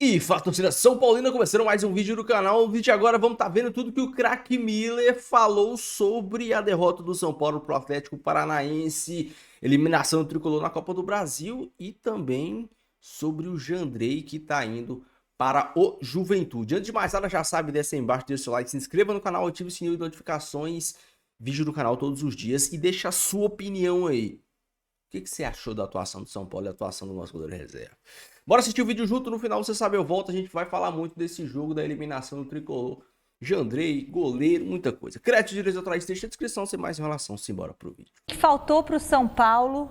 E fala, torcida São Paulina, começando mais um vídeo do canal. O vídeo de agora vamos estar vendo tudo que o craque Miller falou sobre a derrota do São Paulo pro Atlético Paranaense, eliminação do Tricolor na Copa do Brasil e também sobre o Jandrei que tá indo para o Juventude. Antes de mais nada, já sabe, desce aí embaixo, deixa o seu like, se inscreva no canal, ative o sininho de notificações, vídeo do canal todos os dias e deixa a sua opinião aí. O que você achou da atuação do São Paulo e a atuação do nosso goleiro reserva? Bora assistir o vídeo junto, no final você sabe, eu volto, a gente vai falar muito desse jogo, da eliminação do Tricolor, Jandrei, goleiro, muita coisa. Crédito de direitos autorais, deixa a descrição, sem mais enrolação, simbora pro vídeo. O que faltou pro São Paulo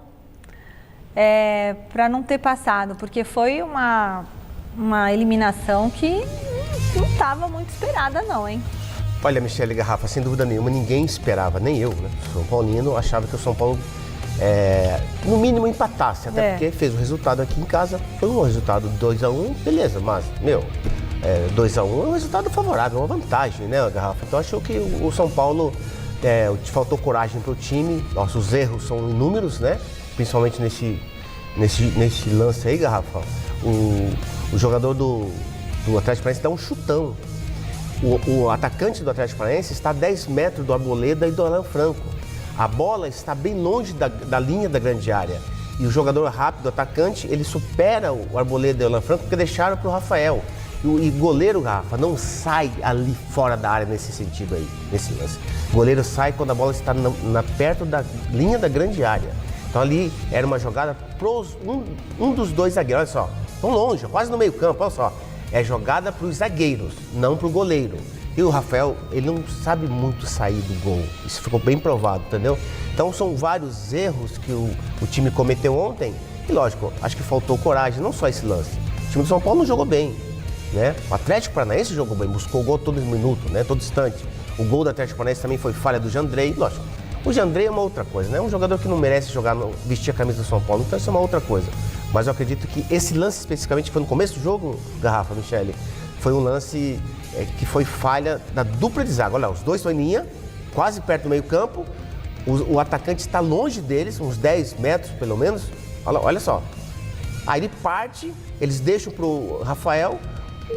para não ter passado, porque foi uma eliminação que não estava muito esperada não, hein? Olha, Michele Garrafa, sem dúvida nenhuma, ninguém esperava, nem eu, né? São Paulino, achava que o São Paulo no mínimo empatasse, até porque fez o resultado aqui em casa, foi um resultado 2-1, beleza, mas, 2-1 é um resultado favorável, uma vantagem, né, Garrafa? Então, achou que o São Paulo, faltou coragem para o time, nossos erros são inúmeros, né, principalmente nesse lance aí, Garrafa, o jogador do Atlético Paranaense dá um chutão, o atacante do Atlético Paranaense está a 10 metros do Arboleda e do Alan Franco. A bola está bem longe da linha da grande área. E o jogador rápido, o atacante, ele supera o Arboleda e o Alan Franco porque deixaram para o Rafael. E o goleiro, Rafa, não sai ali fora da área nesse sentido aí, nesse lance. O goleiro sai quando a bola está perto da linha da grande área. Então ali era uma jogada para um dos dois zagueiros. Olha só, tão longe, quase no meio campo, olha só. É jogada para os zagueiros, não para o goleiro. E o Rafael, ele não sabe muito sair do gol. Isso ficou bem provado, entendeu? Então são vários erros que o time cometeu ontem. E lógico, acho que faltou coragem, não só esse lance. O time do São Paulo não jogou bem, né? O Atlético Paranaense jogou bem, buscou o gol todo minuto, né? Todo instante. O gol do Atlético Paranaense também foi falha do Jandrei, lógico. O Jandrei é uma outra coisa, né? É um jogador que não merece vestir a camisa do São Paulo, então isso é uma outra coisa. Mas eu acredito que esse lance especificamente, que foi no começo do jogo, Garrafa, Michele, foi um lance que foi falha da dupla de zaga. Olha, os dois estão em linha, quase perto do meio campo, o atacante está longe deles, uns 10 metros pelo menos, olha só. Aí ele parte, eles deixam para o Rafael,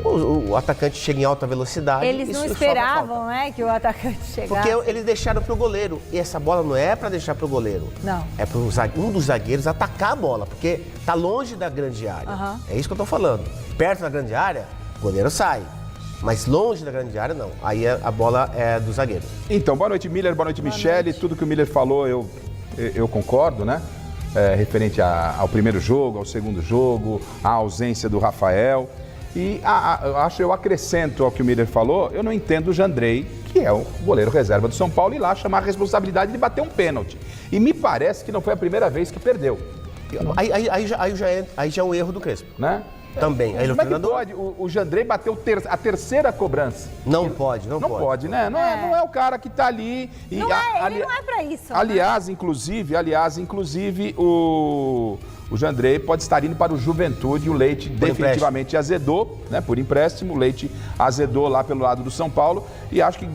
o atacante chega em alta velocidade. Eles não esperavam, né, que o atacante chegasse. Porque eles deixaram para o goleiro, e essa bola não é para deixar para o goleiro. Não. É para um dos zagueiros atacar a bola, porque está longe da grande área. Uhum. É isso que eu estou falando. Perto da grande área, o goleiro sai. Mas longe da grande área, não. Aí a bola é do zagueiro. Então, boa noite, Miller. Boa noite, Michele. Tudo que o Miller falou, eu concordo, né? Referente ao primeiro jogo, ao segundo jogo, à ausência do Rafael. E eu acrescento ao que o Miller falou, eu não entendo o Jandrei, que é o goleiro reserva do São Paulo, ir lá chamar a responsabilidade de bater um pênalti. E me parece que não foi a primeira vez que perdeu. Aí já é um erro do Crespo. Né? Também. Aí como é que pode? O Jandrei bateu a terceira cobrança. Não pode. Não pode, né? Não é o cara que tá ali. E ele não é pra isso. Aliás, inclusive, o Jandrei pode estar indo para o Juventude e o Leite definitivamente azedou, né? Por empréstimo, o Leite azedou lá pelo lado do São Paulo e acho que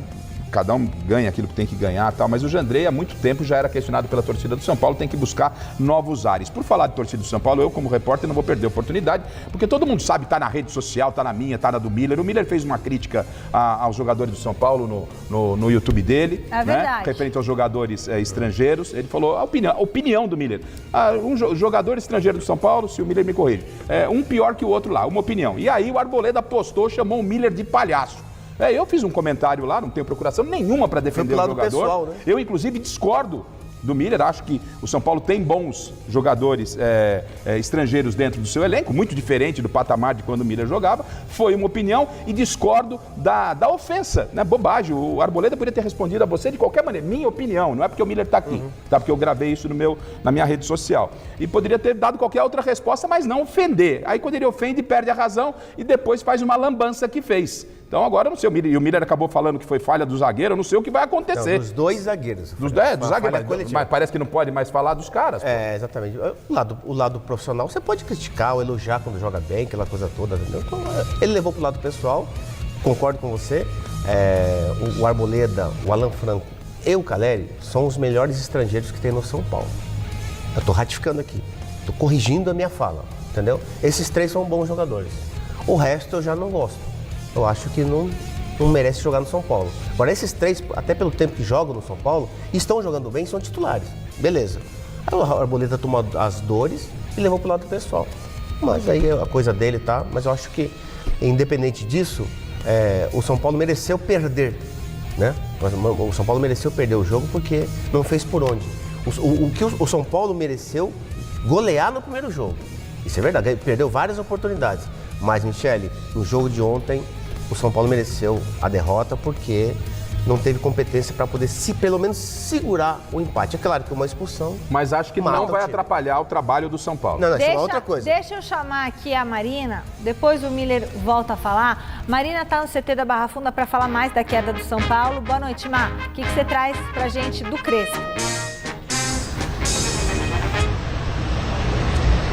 cada um ganha aquilo que tem que ganhar e tal, mas o Jandrei há muito tempo já era questionado pela torcida do São Paulo, tem que buscar novos ares. Por falar de torcida do São Paulo, eu como repórter não vou perder a oportunidade, porque todo mundo sabe, tá na rede social, tá na minha, tá na do Miller. O Miller fez uma crítica aos jogadores do São Paulo no YouTube dele, verdade. Referente aos jogadores estrangeiros. Ele falou a opinião do Miller. Um jogador estrangeiro do São Paulo, se o Miller me corrige, um pior que o outro lá, uma opinião. E aí o Arboleda postou, chamou o Miller de palhaço. Eu fiz um comentário lá, não tenho procuração nenhuma para defender o jogador. Pessoal, né? Eu, inclusive, discordo do Miller. Acho que o São Paulo tem bons jogadores estrangeiros dentro do seu elenco, muito diferente do patamar de quando o Miller jogava. Foi uma opinião e discordo da ofensa, né? Bobagem. O Arboleda poderia ter respondido a você de qualquer maneira. Minha opinião, não é porque o Miller está aqui, tá? Porque eu gravei isso na minha rede social. E poderia ter dado qualquer outra resposta, mas não ofender. Aí quando ele ofende, perde a razão e depois faz uma lambança que fez. Então agora eu não sei, e o Miller acabou falando que foi falha do zagueiro, eu não sei o que vai acontecer. Não, dos dois zagueiros. Dos zagueiros, mas parece que não pode mais falar dos caras. Exatamente. O lado profissional, você pode criticar ou elogiar quando joga bem, aquela coisa toda, entendeu? Então, ele levou pro lado pessoal, concordo com você, o Arboleda, o Alan Franco e o Caleri são os melhores estrangeiros que tem no São Paulo. Eu tô ratificando aqui, tô corrigindo a minha fala, entendeu? Esses três são bons jogadores. O resto eu já não gosto. Eu acho que não merece jogar no São Paulo. Agora, esses 3, até pelo tempo que jogam no São Paulo, estão jogando bem, são titulares. Beleza. Aí o Arboleda tomou as dores e levou pro lado pessoal. Mas aí a coisa dele, tá? Mas eu acho que, independente disso, o São Paulo mereceu perder, né? O São Paulo mereceu perder o jogo porque não fez por onde. O São Paulo mereceu golear no primeiro jogo. Isso é verdade, perdeu várias oportunidades. Mas, Michele, no jogo de ontem, o São Paulo mereceu a derrota porque não teve competência para poder, pelo menos, segurar o empate. É claro que uma expulsão... Mas acho que não vai atrapalhar o trabalho do São Paulo. Não, isso é outra coisa. Deixa eu chamar aqui a Marina, depois o Miller volta a falar. Marina está no CT da Barra Funda para falar mais da queda do São Paulo. Boa noite, Mar. O que você traz pra gente do Crespo?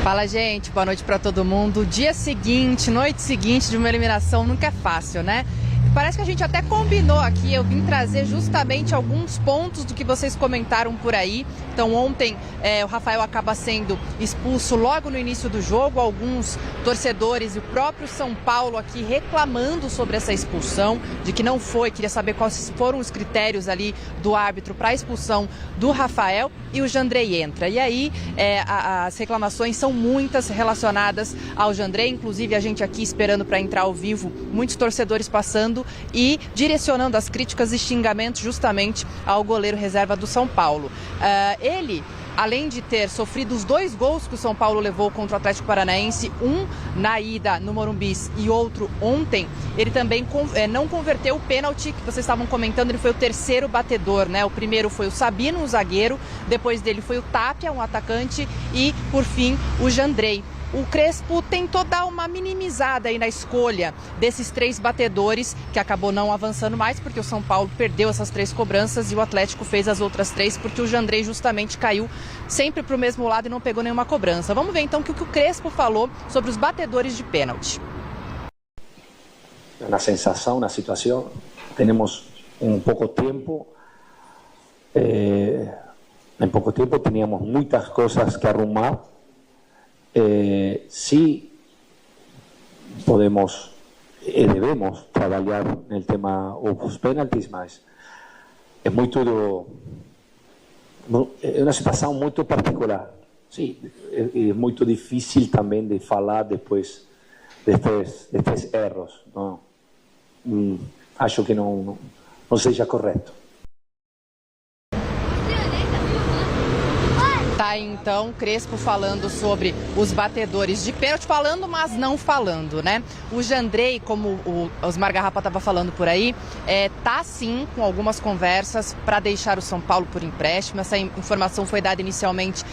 Fala, gente. Boa noite para todo mundo. Dia seguinte, noite seguinte de uma eliminação nunca é fácil, né? Parece que a gente até combinou aqui, eu vim trazer justamente alguns pontos do que vocês comentaram por aí. Então ontem o Rafael acaba sendo expulso logo no início do jogo, alguns torcedores e o próprio São Paulo aqui reclamando sobre essa expulsão, de que não foi, queria saber quais foram os critérios ali do árbitro para a expulsão do Rafael, e o Jandrei entra. E aí as reclamações são muitas relacionadas ao Jandrei, inclusive a gente aqui esperando para entrar ao vivo, muitos torcedores passando e direcionando as críticas e xingamentos justamente ao goleiro reserva do São Paulo. Ele, além de ter sofrido os 2 gols que o São Paulo levou contra o Atlético Paranaense, um na ida no Morumbi e outro ontem, ele também não converteu o pênalti que vocês estavam comentando, ele foi o 3º batedor, né? O primeiro foi o Sabino, um zagueiro, depois dele foi o Tapia, um atacante, e por fim o Jandrei. O Crespo tentou dar uma minimizada aí na escolha desses 3 batedores, que acabou não avançando mais, porque o São Paulo perdeu essas 3 cobranças e o Atlético fez as outras 3, porque o Jandrei justamente caiu sempre para o mesmo lado e não pegou nenhuma cobrança. Vamos ver então o que o Crespo falou sobre os batedores de pênalti. Na sensação, na situação, temos pouco tempo. Em pouco tempo tínhamos muitas coisas que arrumar. Sí podemos y debemos trabajar en el tema de los penaltis, mas es una situación muy particular, sí, es muy difícil también de hablar después de estos erros, ¿no? Acho que no seja correto. Tá, então, Crespo falando sobre os batedores de pênalti, falando, mas não falando, né? O Jandrei, como o Osmar Garrapa estava falando por aí, tá sim com algumas conversas para deixar o São Paulo por empréstimo. Essa informação foi dada inicialmente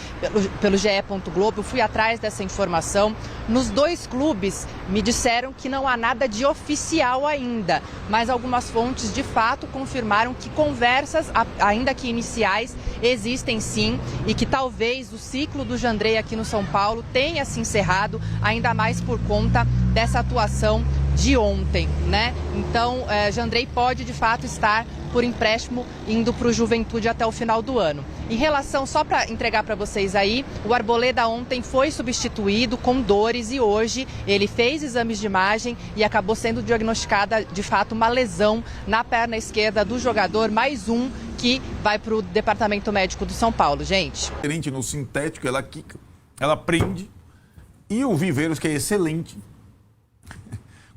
pelo GE. Globo. Eu fui atrás dessa informação. Nos 2 clubes me disseram que não há nada de oficial ainda, mas algumas fontes de fato confirmaram que conversas, ainda que iniciais, existem sim, e que talvez o ciclo do Jandrei aqui no São Paulo tenha se encerrado, ainda mais por conta dessa atuação de ontem, né? Então, Jandrei pode de fato estar por empréstimo indo para o Juventude até o final do ano. Em relação, só para entregar para vocês aí, o Arboleda ontem foi substituído com dores e hoje ele fez exames de imagem e acabou sendo diagnosticada de fato uma lesão na perna esquerda do jogador, mais um que vai para o departamento médico do São Paulo, gente. Diferente no sintético, ela quica, ela prende, e o Viveiros, que é excelente,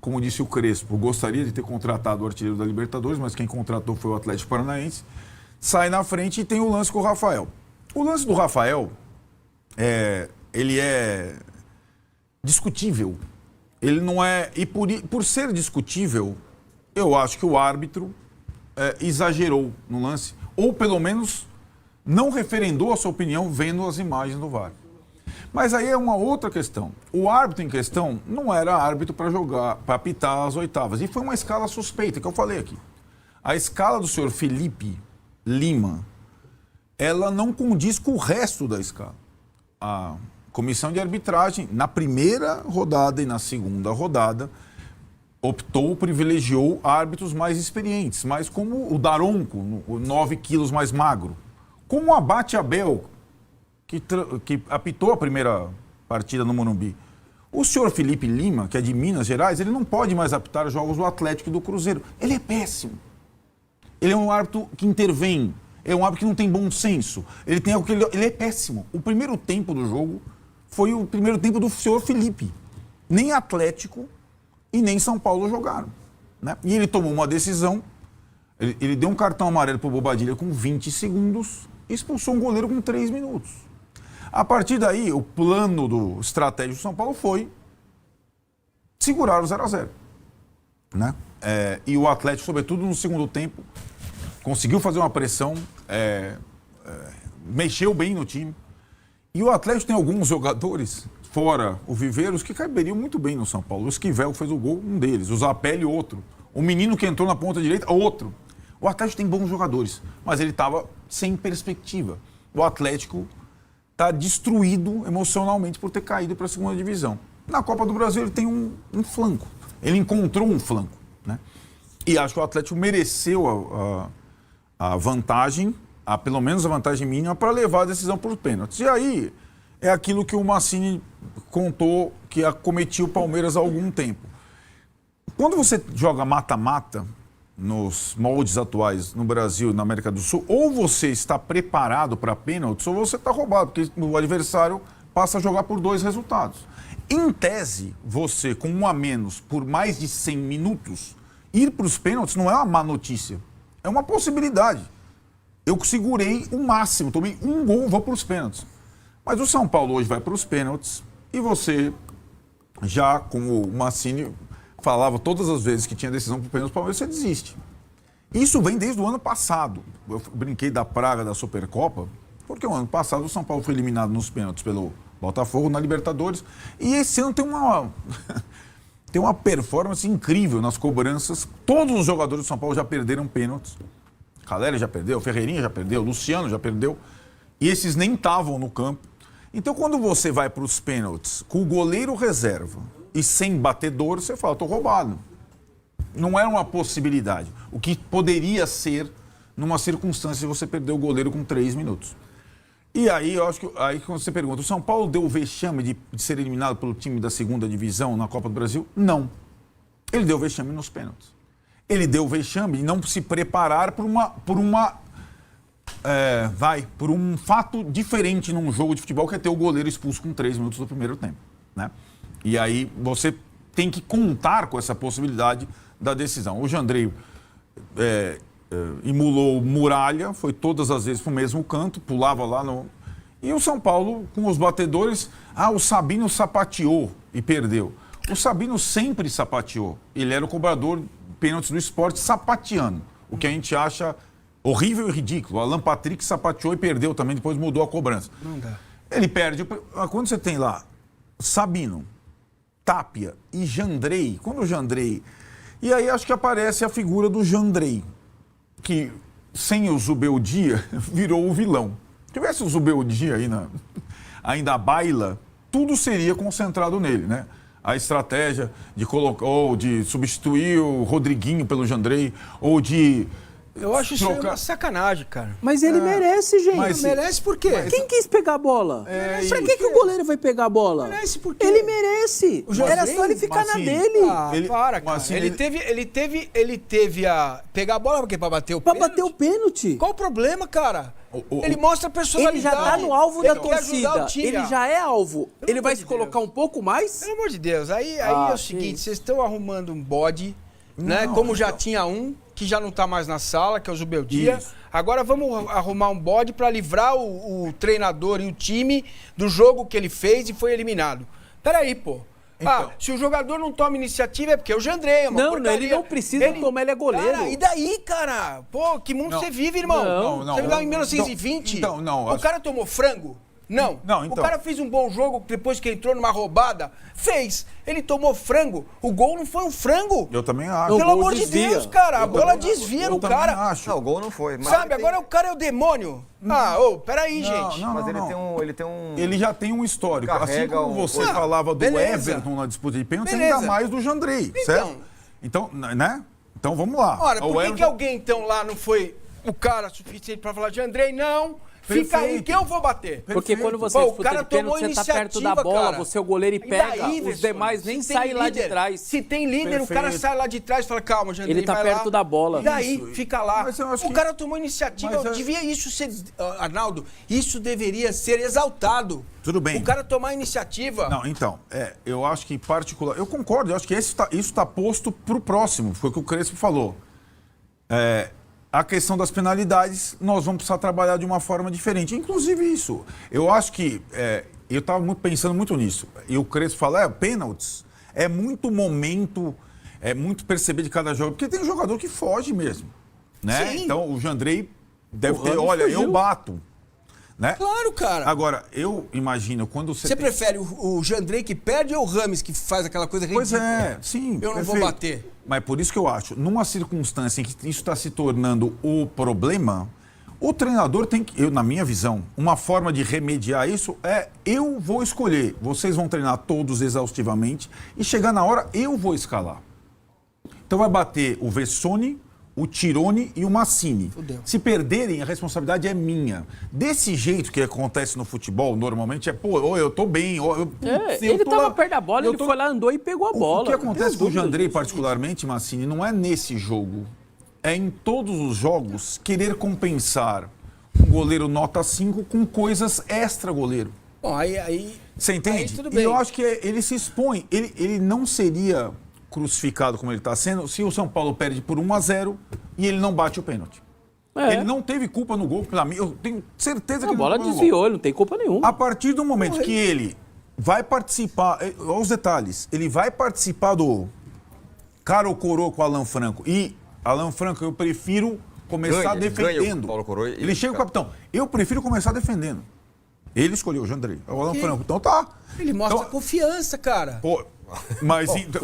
como disse o Crespo, gostaria de ter contratado o artilheiro da Libertadores, mas quem contratou foi o Atlético Paranaense, sai na frente e tem o lance com o Rafael. O lance do Rafael, ele é discutível. Ele não é... E por ser discutível, eu acho que o árbitro exagerou no lance, ou pelo menos não referendou a sua opinião vendo as imagens do VAR. Mas aí é uma outra questão. O árbitro em questão não era árbitro para jogar, para apitar as oitavas. E foi uma escala suspeita, que eu falei aqui. A escala do senhor Felipe Lima, ela não condiz com o resto da escala. A comissão de arbitragem, na primeira rodada e na segunda rodada, privilegiou árbitros mais experientes, mas como o Daronco, 9 quilos mais magro, como o Abate Abel, que apitou a primeira partida no Morumbi. O senhor Felipe Lima, que é de Minas Gerais, ele não pode mais apitar jogos do Atlético e do Cruzeiro. Ele é péssimo. Ele é um árbitro que intervém. É um árbitro que não tem bom senso. Ele tem algo que ele é péssimo. O primeiro tempo do jogo foi o primeiro tempo do senhor Felipe. Nem Atlético e nem São Paulo jogaram, né? E ele tomou uma decisão, ele deu um cartão amarelo para o Bobadilla com 20 segundos e expulsou um goleiro com 3 minutos. A partir daí, o plano do estratégico do São Paulo foi segurar o 0-0, né? E o Atlético, sobretudo no segundo tempo, conseguiu fazer uma pressão, mexeu bem no time. E o Atlético tem alguns jogadores, fora o Viveiros, que caberiam muito bem no São Paulo. O Esquivel fez o gol, um deles. O Zapelli, outro. O menino que entrou na ponta direita, outro. O Atlético tem bons jogadores, mas ele estava sem perspectiva. O Atlético está destruído emocionalmente por ter caído para a segunda divisão. Na Copa do Brasil ele tem um flanco. Ele encontrou um flanco, né? E acho que o Atlético mereceu a vantagem, pelo menos a vantagem mínima, para levar a decisão por pênaltis. E aí é aquilo que o Mancini contou que acometia o Palmeiras há algum tempo. Quando você joga mata-mata nos moldes atuais no Brasil e na América do Sul, ou você está preparado para pênaltis ou você está roubado, porque o adversário passa a jogar por 2 resultados. Em tese, você, com 1 a menos por mais de 100 minutos, ir para os pênaltis não é uma má notícia, é uma possibilidade. Eu segurei o máximo, tomei um gol, vou para os pênaltis. Mas o São Paulo hoje vai para os pênaltis e você, já como o Mancini falava todas as vezes que tinha decisão para o pênalti, você desiste. Isso vem desde o ano passado. Eu brinquei da praga da Supercopa, porque o ano passado o São Paulo foi eliminado nos pênaltis pelo Botafogo na Libertadores. E esse ano tem uma performance incrível nas cobranças. Todos os jogadores do São Paulo já perderam pênaltis. Caleri já perdeu, Ferreirinha já perdeu, Luciano já perdeu. E esses nem estavam no campo. Então, quando você vai para os pênaltis com o goleiro reserva e sem batedor, você fala, estou roubado. Não era uma possibilidade. O que poderia ser numa circunstância de você perder o goleiro com 3 minutos. E aí, eu acho que aí quando você pergunta, o São Paulo deu o vexame de ser eliminado pelo time da segunda divisão na Copa do Brasil? Não. Ele deu o vexame nos pênaltis. Ele deu o vexame de não se preparar por um fato diferente num jogo de futebol, que é ter o goleiro expulso com 3 minutos do primeiro tempo, né? E aí você tem que contar com essa possibilidade da decisão. O Jandrei emulou o Muralha, foi todas as vezes para o mesmo canto, pulava lá no... E o São Paulo, com os batedores, o Sabino sapateou e perdeu. O Sabino sempre sapateou. Ele era o cobrador pênaltis do Sport sapateando, o que a gente acha horrível e ridículo. O Alan Patrick sapateou e perdeu também, depois mudou a cobrança. Não dá. Ele perde. Quando você tem lá Sabino, Tapia e Jandrei, quando o Jandrei... E aí acho que aparece a figura do Jandrei, que sem o Zubeldia virou o vilão. Se tivesse o Zubeldia aí ainda a baila, tudo seria concentrado nele, né? A estratégia de colocar, ou de substituir o Rodriguinho pelo Jandrei, ou de... Eu acho isso uma sacanagem, cara. Mas ele merece, gente. Mas merece por quê? Quem quis pegar a bola? Pra que o goleiro vai pegar a bola? Merece por quê? Ele merece. Era só ele ficar na dele. Para, cara. Ele teve a... Pegar a bola pra quê? Pra bater o pênalti? Pra bater o pênalti. Qual o problema, cara? Ele mostra a personalidade. Ele já tá no alvo da torcida. Time, ele já é alvo. Ele vai se colocar um pouco mais? Pelo amor de Deus. Aí é o seguinte, vocês estão arrumando um bode, né? Como já tinha um, que já não tá mais na sala, que é o Zubeldia. Isso. Agora vamos arrumar um bode para livrar o treinador e o time do jogo que ele fez e foi eliminado. Peraí, pô. Então. Se o jogador não toma iniciativa é porque é o Jandrei, é uma porcaria. Ele não precisa tomar, ele é goleiro. Cara, e daí, cara? Pô, que mundo você vive, irmão? Você vive em 1920? O cara tomou frango? Não, então. O cara fez um bom jogo depois que entrou numa roubada. Fez. Ele tomou frango. O gol não foi um frango. Eu também acho. Pelo amor de Deus, cara. A bola desvia no cara. Acho. Não, o gol não foi. Mas sabe, agora o cara é o demônio. Peraí, gente. Mas ele tem um... Ele já tem um histórico. Assim como você falava do Everton na disputa de pênalti, ainda mais do Jandrei, certo? Então, né? Então, vamos lá. Ora, por que alguém, então, lá não foi o cara suficiente pra falar de Jandrei? Não. Fica aí que eu vou bater. Porque quando você Pô, o disputa cara de pênalti, tomou você tá perto da iniciativa, bola, cara. você é o goleiro e E pega, daí, os Verson, demais nem se tem saem lá de líder, trás. Se tem líder, o cara Perfeito. sai lá de trás e fala, calma, Jandrei, Ele tá vai perto lá. da bola. E daí, fica lá. Mas eu acho O que- cara tomou iniciativa, Mas devia isso ser... Arnaldo, isso deveria ser exaltado. Tudo bem. O cara tomar iniciativa. Não, então, eu acho que em particular... Eu concordo, eu acho que isso está posto para o próximo, foi o que o Crespo falou. A questão das penalidades, nós vamos precisar trabalhar de uma forma diferente. Inclusive isso. Eu acho que... eu estava pensando muito nisso. E o Crespo fala, pênaltis. É muito momento, é muito perceber de cada jogo. Porque tem jogador que foge mesmo. Né? Sim. Então, o Jandrei deve ter... Ramos Olha, fugiu. eu bato. Né? Claro, cara. Agora, eu imagino quando você... Você prefere o Jandrei que perde ou o Rames que faz aquela coisa ridícula? Pois é, sim. Eu não vou perfeito. bater. Mas por isso que eu acho, numa circunstância em que isso está se tornando o problema, o treinador tem que, na minha visão, uma forma de remediar isso eu vou escolher. Vocês vão treinar todos exaustivamente e chegar na hora, eu vou escalar. Então vai bater o Vessone, o Tirone e o Massini. Fudeu. Se perderem, a responsabilidade é minha. Desse jeito que acontece no futebol, normalmente eu tô bem. Ele tava perto da bola, ele foi lá, andou e pegou a bola. O que acontece com o Jandrei, Jandrei, particularmente, Massini, não é nesse jogo. É em todos os jogos querer compensar um goleiro nota 5 com coisas extra-goleiro. Bom, aí Você entende? aí tudo E bem. eu acho que ele se expõe. Ele não seria crucificado como ele está sendo se o São Paulo perde por 1-0 e ele não bate o pênalti. Ele não teve culpa no gol, pra mim, eu tenho certeza que A ele bola não teve desviou, gol. ele não tem culpa nenhuma. A partir do momento que ele vai participar, olha os detalhes, ele vai participar do cara ou coroa com o Alan Franco. E Alan Franco, eu prefiro começar Ganha defendendo. o Paulo Coroa e Ele chega o capitão. Eu prefiro começar defendendo. Ele escolheu o Jandrei, é o Alan Franco. Então tá. Ele mostra Então, confiança, cara. pô, mas então.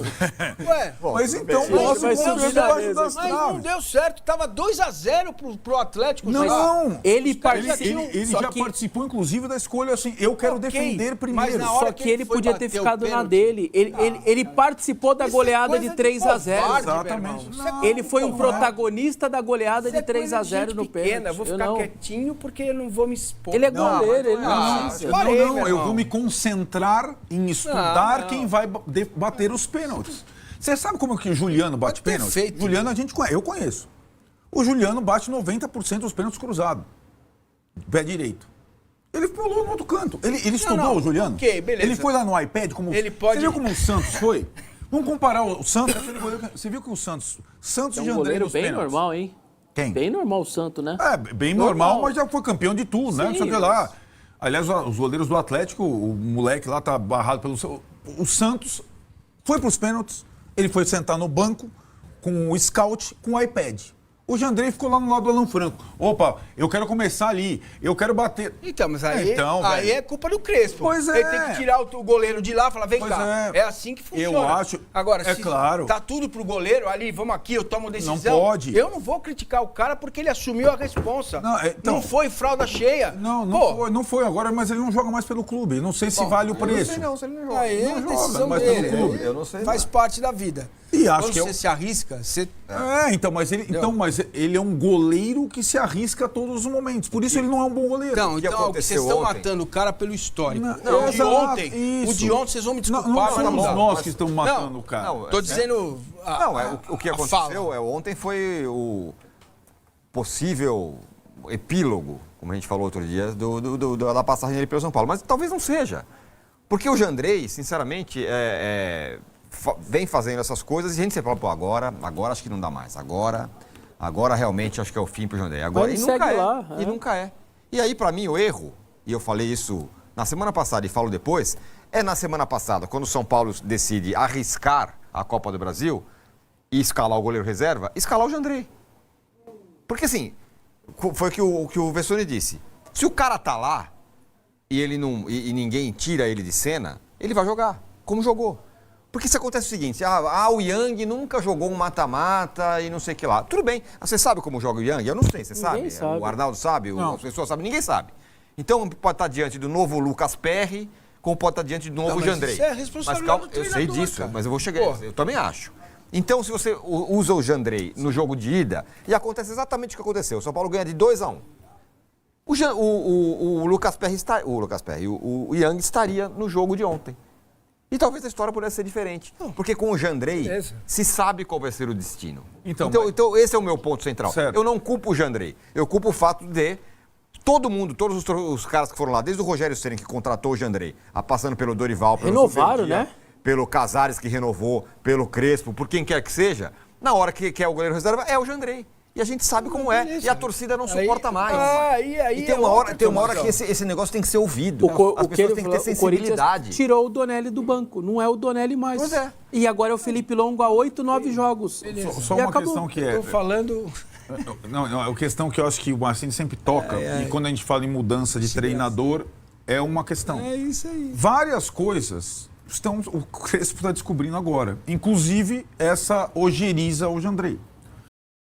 Ué, Mas então Ele mostra vai o subir debaixo da das mesa. mas não traves. deu certo. Tava 2-0 pro Atlético. sei lá. Não! Ele Ele, participou. ele só já que- participou, inclusive, da escolha assim, eu quero Ok, defender mas primeiro. na hora Só que que ele foi podia ter bater o ficado na pênalti. dele. Ele participou da Isso é goleada coisa de de 3-0. covarde, Exatamente. meu irmão. Isso é Ele foi um covarde. protagonista da goleada Isso é de 3-0 no pênalti. pequena. Eu vou ficar quietinho porque eu não vou me expor. Ele é goleiro, ele Ah, não precisa. parei, Não, meu eu irmão. vou me concentrar em estudar Não. quem vai bater os pênaltis. Você sabe como que o Juliano bate Pode ter pênalti? feito. Juliano eu conheço. O Juliano bate 90% dos pênaltis cruzados. Pé direito. Ele pulou no outro canto. Ele estudou não, o Juliano. ok, beleza. Ele foi lá no iPad como... Ele pode- Você viu como o Santos foi? Vamos comparar o Santos... Você viu que o Santos É e um Jandrei goleiro nos bem pênaltis. normal, hein? Quem? Bem normal o Santo, né? Bem normal, Normal. mas já foi campeão de tudo, né? Não Sim, sei o que lá. Aliás, os goleiros do Atlético, o moleque lá tá barrado pelo... O Santos foi pros pênaltis, ele foi sentar no banco com o scout, com o iPad. O Jandrei ficou lá no lado do Alan Franco. Opa, eu quero começar ali, eu quero bater. Então, mas aí, Então, aí velho. é culpa do Crespo. Pois é. Ele tem que tirar o goleiro de lá e falar, vem Pois cá. é. É assim que funciona. Eu acho- Agora, é se claro. tá tudo pro goleiro, ali, vamos aqui, eu tomo decisão. Não pode. Eu não vou criticar o cara porque ele assumiu a responsa. Não, então- Não foi fralda cheia. Não Pô, não foi agora, mas ele não joga mais pelo clube. Não sei se vale o preço. se ele não joga. aí é Não a joga, decisão mas dele. pelo clube. Eu não sei, Faz não. parte da vida. E acho Quando que você se arrisca, você... Então, mas ele é um goleiro que se arrisca a todos os momentos. Por isso ele não é um bom goleiro. Então, que vocês aconteceu estão ontem? matando o cara pelo histórico. Não, o de exato, ontem, isso. o de ontem, vocês vão me desculpar, Não mas somos não dá. nós que estamos matando o cara. Não, Tô dizendo... o que aconteceu ontem foi o possível epílogo, como a gente falou outro dia, da passagem dele pelo São Paulo. Mas talvez não seja. Porque o Jandrei, sinceramente, vem fazendo essas coisas e a gente sempre fala, pô, agora acho que não dá mais. Agora realmente acho que é o fim pro Jandrei. Agora, Mas e ele nunca segue é. lá, E nunca é. E aí, pra mim, o erro, e eu falei isso na semana passada e falo depois, é na semana passada, quando o São Paulo decide arriscar a Copa do Brasil e escalar o goleiro reserva, escalar o Jandrei. Porque assim, foi o que o Vessone disse. Se o cara tá lá e ele não e ninguém tira ele de cena, ele vai jogar, como jogou. Porque se acontece o seguinte, o Yang nunca jogou um mata-mata e não sei o que lá. Tudo bem, você sabe como joga o Yang? Eu não sei, você Ninguém sabe? sabe. O Arnaldo sabe? Não. As pessoas sabem? Ninguém sabe. Então pode estar diante do novo Lucas Perry, como pode estar diante do novo mas Jandrei. isso é responsabilidade do eu sei treinador, disso, cara. mas eu vou chegar, Pô. eu também acho. Então, se você usa o Jandrei no jogo de ida, e acontece exatamente o que aconteceu. O São Paulo ganha de 2-1. o Lucas Perry o Yang estaria no jogo de ontem. E talvez a história pudesse ser diferente. Porque com o Jandrei, se sabe qual vai ser o destino. Então esse é o meu ponto central. Certo. Eu não culpo o Jandrei. Eu culpo o fato de todo mundo, todos os caras que foram lá, desde o Rogério Ceni, que contratou o Jandrei, passando pelo Dorival, pelo Renovaram, Zubeldia, né? pelo Casares, que renovou, pelo Crespo, por quem quer que seja, na hora que é o goleiro reserva, é o Jandrei. E a gente sabe como é. E a torcida não suporta mais. E tem uma hora que esse negócio tem que ser ouvido. As pessoas têm que ter sensibilidade. Tirou o Donelli do banco. Não é o Donelli mais. Pois é. E agora é o Felipe Longo há 8, 9 jogos. Só uma questão que é... Tô falando... Não, é uma questão que eu acho que o Marcini sempre toca. E quando a gente fala em mudança de treinador, é uma questão. É isso aí. Várias coisas o Crespo está descobrindo agora. Inclusive, essa ojeriza o Jandrei.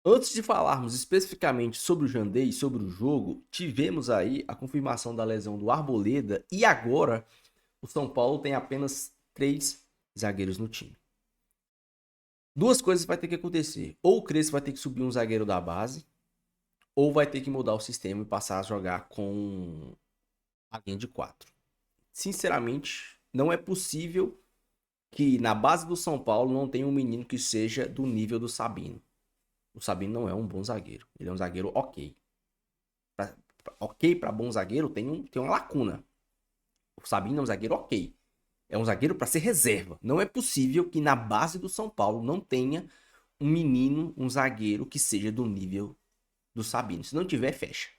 Antes de falarmos especificamente sobre o Jandrei e sobre o jogo, tivemos aí a confirmação da lesão do Arboleda e agora o São Paulo tem apenas 3 zagueiros no time. Duas coisas vai ter que acontecer. Ou o Crespo vai ter que subir um zagueiro da base, ou vai ter que mudar o sistema e passar a jogar com a linha de 4. Sinceramente, não é possível que na base do São Paulo não tenha um menino que seja do nível do Sabino. O Sabino não é um bom zagueiro. Ele é um zagueiro ok. Para bom zagueiro tem uma lacuna. O Sabino é um zagueiro ok. É um zagueiro para ser reserva. Não é possível que na base do São Paulo não tenha um menino, um zagueiro que seja do nível do Sabino. Se não tiver, fecha.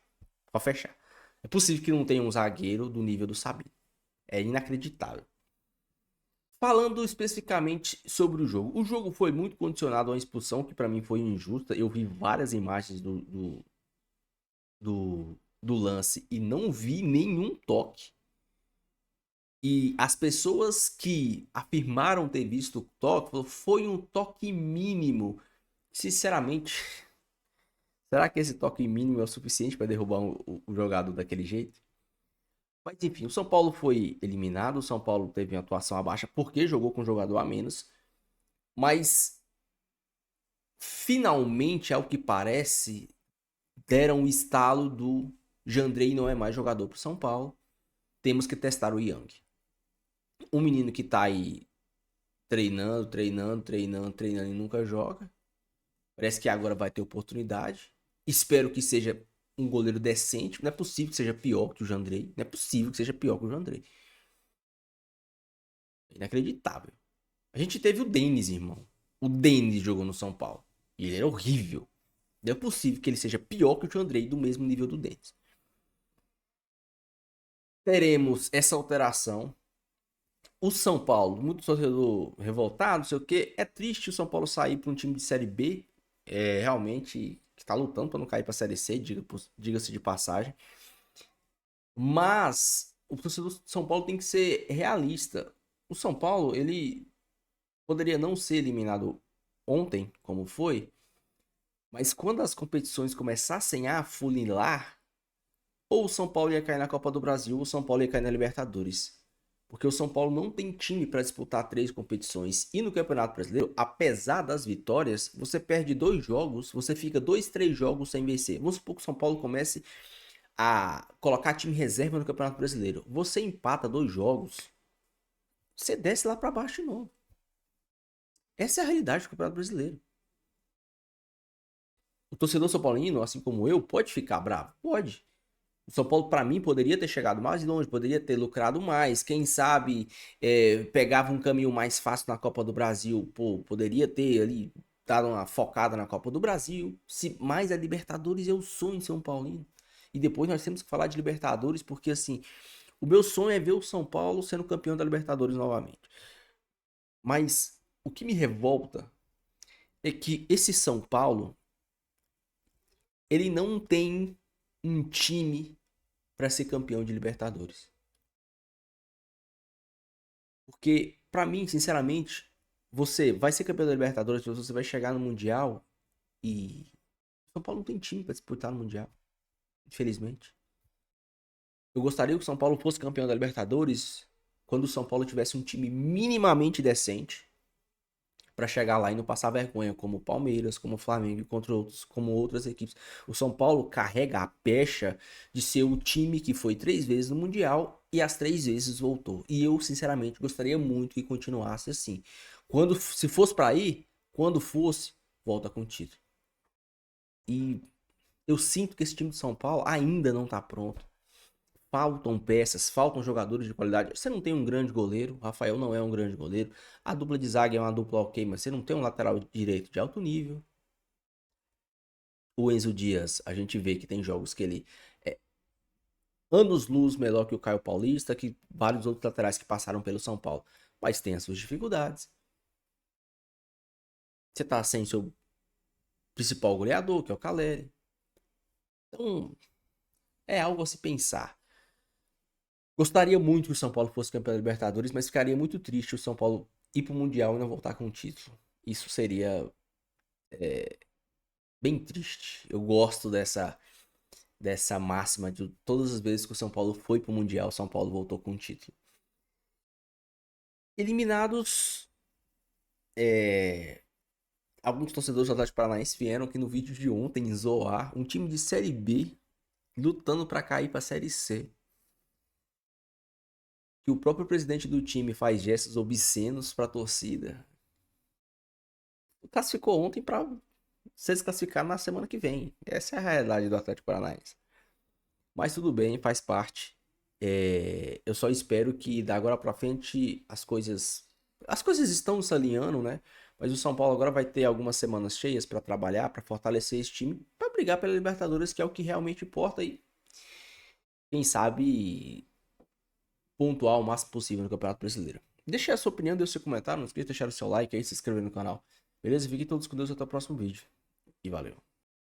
Pode fechar. É possível que não tenha um zagueiro do nível do Sabino. É inacreditável. Falando especificamente sobre o jogo foi muito condicionado a uma expulsão que para mim foi injusta. Eu vi várias imagens do lance e não vi nenhum toque. E as pessoas que afirmaram ter visto o toque, falaram, foi um toque mínimo. Sinceramente, será que esse toque mínimo é o suficiente para derrubar o jogador daquele jeito? Mas enfim, o São Paulo foi eliminado, o São Paulo teve uma atuação abaixo porque jogou com um jogador a menos. Mas, finalmente, ao que parece, deram o estalo do Jandrei não é mais jogador para o São Paulo. Temos que testar o Yang. Um menino que tá aí treinando e nunca joga. Parece que agora vai ter oportunidade. Espero que seja um goleiro decente. Não é possível que seja pior que o Jandrei. Não é possível que seja pior que o Jandrei. Inacreditável. A gente teve o Denis, irmão. O Denis jogou no São Paulo. E ele era horrível. Não é possível que ele seja pior que o Jandrei do mesmo nível do Denis. Teremos essa alteração. O São Paulo, muito torcedor revoltado, não sei o que. É triste o São Paulo sair para um time de Série B. Realmente que está lutando para não cair para a Série C, diga-se de passagem. Mas o torcedor do São Paulo tem que ser realista. O São Paulo, ele poderia não ser eliminado ontem, como foi, mas quando as competições começassem a afunilar, ou o São Paulo ia cair na Copa do Brasil, ou o São Paulo ia cair na Libertadores. Porque o São Paulo não tem time para disputar 3 competições. E no Campeonato Brasileiro, apesar das vitórias, você perde 2 jogos, você fica 2, 3 jogos sem vencer. Vamos supor que o São Paulo comece a colocar time reserva no Campeonato Brasileiro. Você empata 2 jogos, você desce lá para baixo de novo. Essa é a realidade do Campeonato Brasileiro. O torcedor são paulino, assim como eu, pode ficar bravo? Pode. O São Paulo, para mim, poderia ter chegado mais longe, poderia ter lucrado mais. Quem sabe pegava um caminho mais fácil na Copa do Brasil. Poderia ter ali dado uma focada na Copa do Brasil. Mas a Libertadores é o sonho de São Paulino. E depois nós temos que falar de Libertadores, porque assim, o meu sonho é ver o São Paulo sendo campeão da Libertadores novamente. Mas o que me revolta é que esse São Paulo, ele não tem um time para ser campeão de Libertadores. Porque, para mim, sinceramente, você vai ser campeão da Libertadores, você vai chegar no Mundial e o São Paulo não tem time para disputar no Mundial, infelizmente. Eu gostaria que o São Paulo fosse campeão da Libertadores quando o São Paulo tivesse um time minimamente decente, para chegar lá e não passar vergonha, como o Palmeiras, como o Flamengo e como outras equipes. O São Paulo carrega a pecha de ser o time que foi 3 vezes no Mundial e as 3 vezes voltou. E eu, sinceramente, gostaria muito que continuasse assim. Se fosse para ir, quando fosse, volta com o título. E eu sinto que esse time de São Paulo ainda não tá pronto. Faltam peças, faltam jogadores de qualidade. Você não tem um grande goleiro, o Rafael não é um grande goleiro. A dupla de zaga é uma dupla ok, mas você não tem um lateral direito de alto nível. O Enzo Dias, a gente vê que tem jogos que ele é anos-luz melhor que o Caio Paulista, que vários outros laterais que passaram pelo São Paulo. Mas tem as suas dificuldades. Você tá sem seu principal goleador, que é o Caleri. Então, é algo a se pensar. Gostaria muito que o São Paulo fosse campeão da Libertadores, mas ficaria muito triste o São Paulo ir pro Mundial e não voltar com o título. Isso seria bem triste. Eu gosto dessa máxima de todas as vezes que o São Paulo foi pro Mundial, o São Paulo voltou com o título. Eliminados, alguns torcedores do Atlético Paranaense vieram aqui no vídeo de ontem zoar um time de Série B lutando para cair para Série C. Que o próprio presidente do time faz gestos obscenos para a torcida. Classificou ontem para ser desclassificado na semana que vem. Essa é a realidade do Atlético Paranaense. Mas tudo bem, faz parte. Eu só espero que da agora para frente as coisas estão se alinhando, né? Mas o São Paulo agora vai ter algumas semanas cheias para trabalhar, para fortalecer esse time, para brigar pela Libertadores, que é o que realmente importa, e quem sabe pontuar o máximo possível no Campeonato Brasileiro. Deixe a sua opinião, deixe seu comentário, não esqueça de deixar o seu like aí, se inscrever no canal. Beleza? Fiquem todos com Deus, até o próximo vídeo. E valeu!